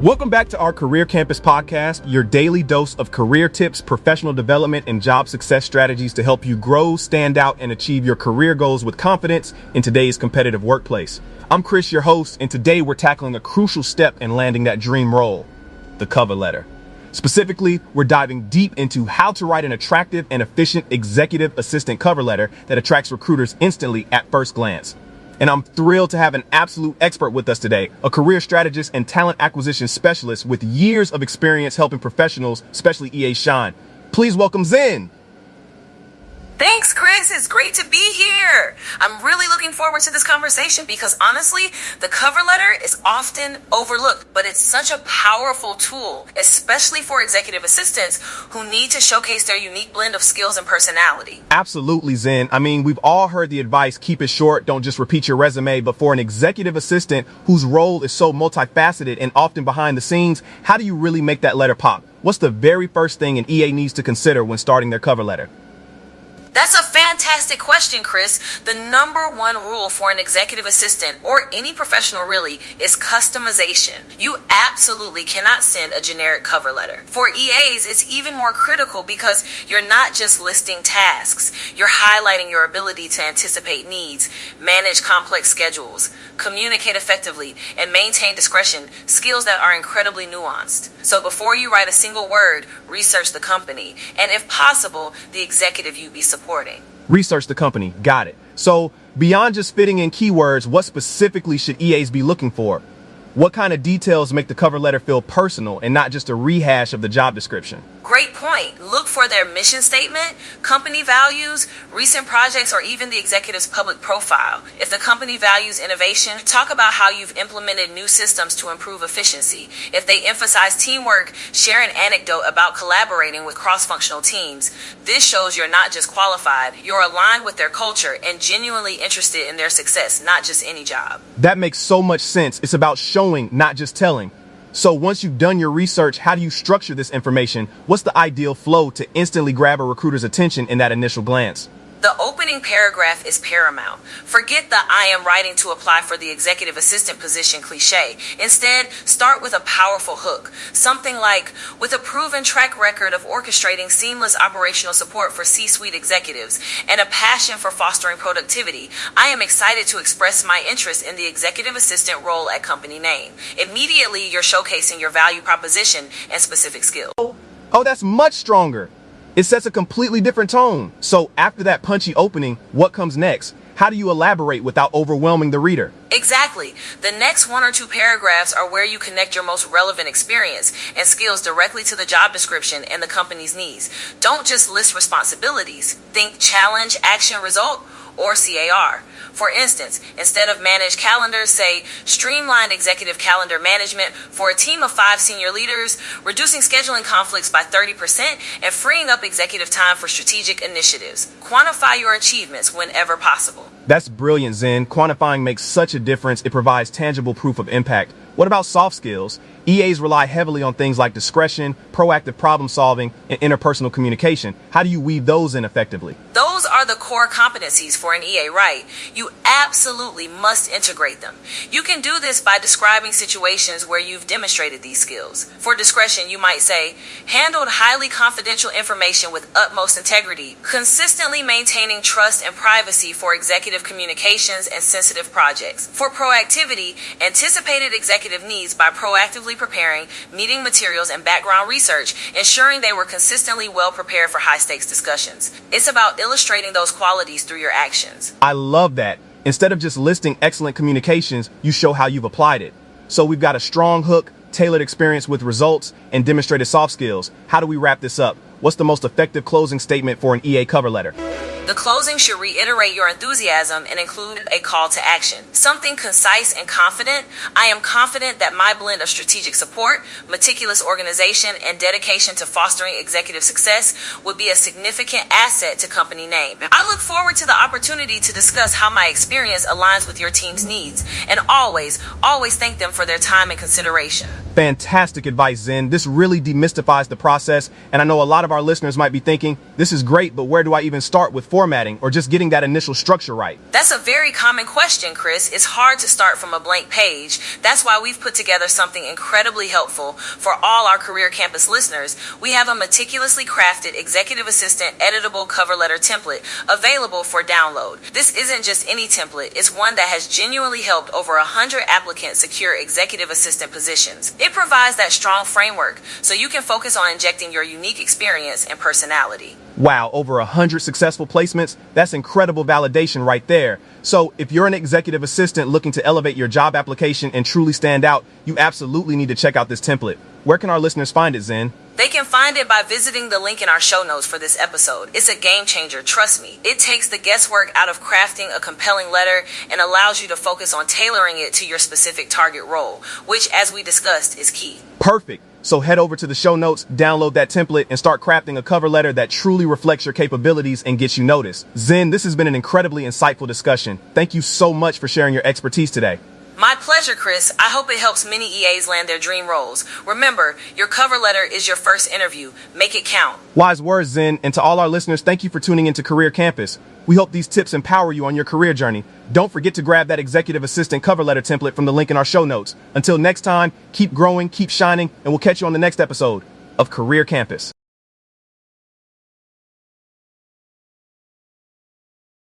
Welcome back to our Career Campus podcast, your daily dose of career tips, professional development, and job success strategies to help you grow, stand out, and achieve your career goals with confidence in today's competitive workplace. I'm Chris, your host, and today we're tackling a crucial step in landing that dream role, the cover letter. Specifically, we're diving deep into how to write an attractive and efficient executive assistant cover letter that attracts recruiters instantly at first glance. And I'm thrilled to have an absolute expert with us today, a career strategist and talent acquisition specialist with years of experience helping professionals, especially EAs, shine. Please welcome Zen. Thanks, Chris. It's great to be here. I'm really looking forward to this conversation because honestly, the cover letter is often overlooked, but it's such a powerful tool, especially for executive assistants who need to showcase their unique blend of skills and personality. Absolutely, Zen. I mean, we've all heard the advice, keep it short, don't just repeat your resume, but for an executive assistant whose role is so multifaceted and often behind the scenes, how do you really make that letter pop? What's the very first thing an EA needs to consider when starting their cover letter? That's a fantastic question, Chris. The number one rule for an executive assistant, or any professional really, is customization. You absolutely cannot send a generic cover letter. For EAs, it's even more critical because you're not just listing tasks. You're highlighting your ability to anticipate needs, manage complex schedules, communicate effectively, and maintain discretion, skills that are incredibly nuanced. So before you write a single word, research the company, and if possible, the executive you be supporting. Research the company. Got it. So beyond just fitting in keywords, what specifically should EAs be looking for? What kind of details make the cover letter feel personal and not just a rehash of the job description? Great point. Look for their mission statement, company values, recent projects, or even the executive's public profile. If the company values innovation, talk about how you've implemented new systems to improve efficiency. If they emphasize teamwork, share an anecdote about collaborating with cross-functional teams. This shows you're not just qualified, you're aligned with their culture and genuinely interested in their success, not just any job. That makes so much sense. It's about showing, not just telling. So once you've done your research, how do you structure this information? What's the ideal flow to instantly grab a recruiter's attention in that initial glance? The opening paragraph is paramount. Forget the "I am writing to apply for the executive assistant position" cliche. Instead, start with a powerful hook. Something like, with a proven track record of orchestrating seamless operational support for C-suite executives and a passion for fostering productivity, I am excited to express my interest in the executive assistant role at company name. Immediately, you're showcasing your value proposition and specific skills. Oh, that's much stronger. It sets a completely different tone. So after that punchy opening, what comes next? How do you elaborate without overwhelming the reader? Exactly. The next one or two paragraphs are where you connect your most relevant experience and skills directly to the job description and the company's needs. Don't just list responsibilities. Think challenge, action, result, or CAR. For instance, instead of manage calendars, say streamlined executive calendar management for a team of 5 senior leaders, reducing scheduling conflicts by 30% and freeing up executive time for strategic initiatives. Quantify your achievements whenever possible. That's brilliant, Zen. Quantifying makes such a difference. It provides tangible proof of impact. What about soft skills? EAs rely heavily on things like discretion, proactive problem solving, and interpersonal communication. How do you weave those in effectively? Those are the core competencies for an EA, right? You absolutely must integrate them. You can do this by describing situations where you've demonstrated these skills. For discretion, you might say, handled highly confidential information with utmost integrity, consistently maintaining trust and privacy for executive communications and sensitive projects. For proactivity, anticipated executive needs by proactively preparing meeting materials and background research, ensuring they were consistently well prepared for high-stakes discussions. It's about illustrating those qualities through your actions. I love that. Instead of just listing excellent communications, you show how you've applied it. So we've got a strong hook, tailored experience with results, and demonstrated soft skills. How do we wrap this up? What's the most effective closing statement for an EA cover letter? The closing should reiterate your enthusiasm and include a call to action. Something concise and confident. I am confident that my blend of strategic support, meticulous organization, and dedication to fostering executive success would be a significant asset to company name. I look forward to the opportunity to discuss how my experience aligns with your team's needs, and always thank them for their time and consideration. Fantastic advice, Zen. This really demystifies the process, and I know a lot of our listeners might be thinking, this is great, but where do I even start with formatting or just getting that initial structure right? That's a very common question, Chris. It's hard to start from a blank page. That's why we've put together something incredibly helpful for all our Career Campus listeners. We have a meticulously crafted executive assistant editable cover letter template available for download. This isn't just any template. It's one that has genuinely helped over 100 applicants secure executive assistant positions. It provides that strong framework so you can focus on injecting your unique experience and personality. Wow, over 100 successful placements? That's incredible validation right there. So if you're an executive assistant looking to elevate your job application and truly stand out, you absolutely need to check out this template. Where can our listeners find it, Zen? They can find it by visiting the link in our show notes for this episode. It's a game changer, trust me. It takes the guesswork out of crafting a compelling letter and allows you to focus on tailoring it to your specific target role, which, as we discussed, is key. Perfect. So head over to the show notes, download that template, and start crafting a cover letter that truly reflects your capabilities and gets you noticed. Zen, this has been an incredibly insightful discussion. Thank you so much for sharing your expertise today. My pleasure, Chris. I hope it helps many EAs land their dream roles. Remember, your cover letter is your first interview. Make it count. Wise words, Zen. And to all our listeners, thank you for tuning into Career Campus. We hope these tips empower you on your career journey. Don't forget to grab that executive assistant cover letter template from the link in our show notes. Until next time, keep growing, keep shining, and we'll catch you on the next episode of Career Campus.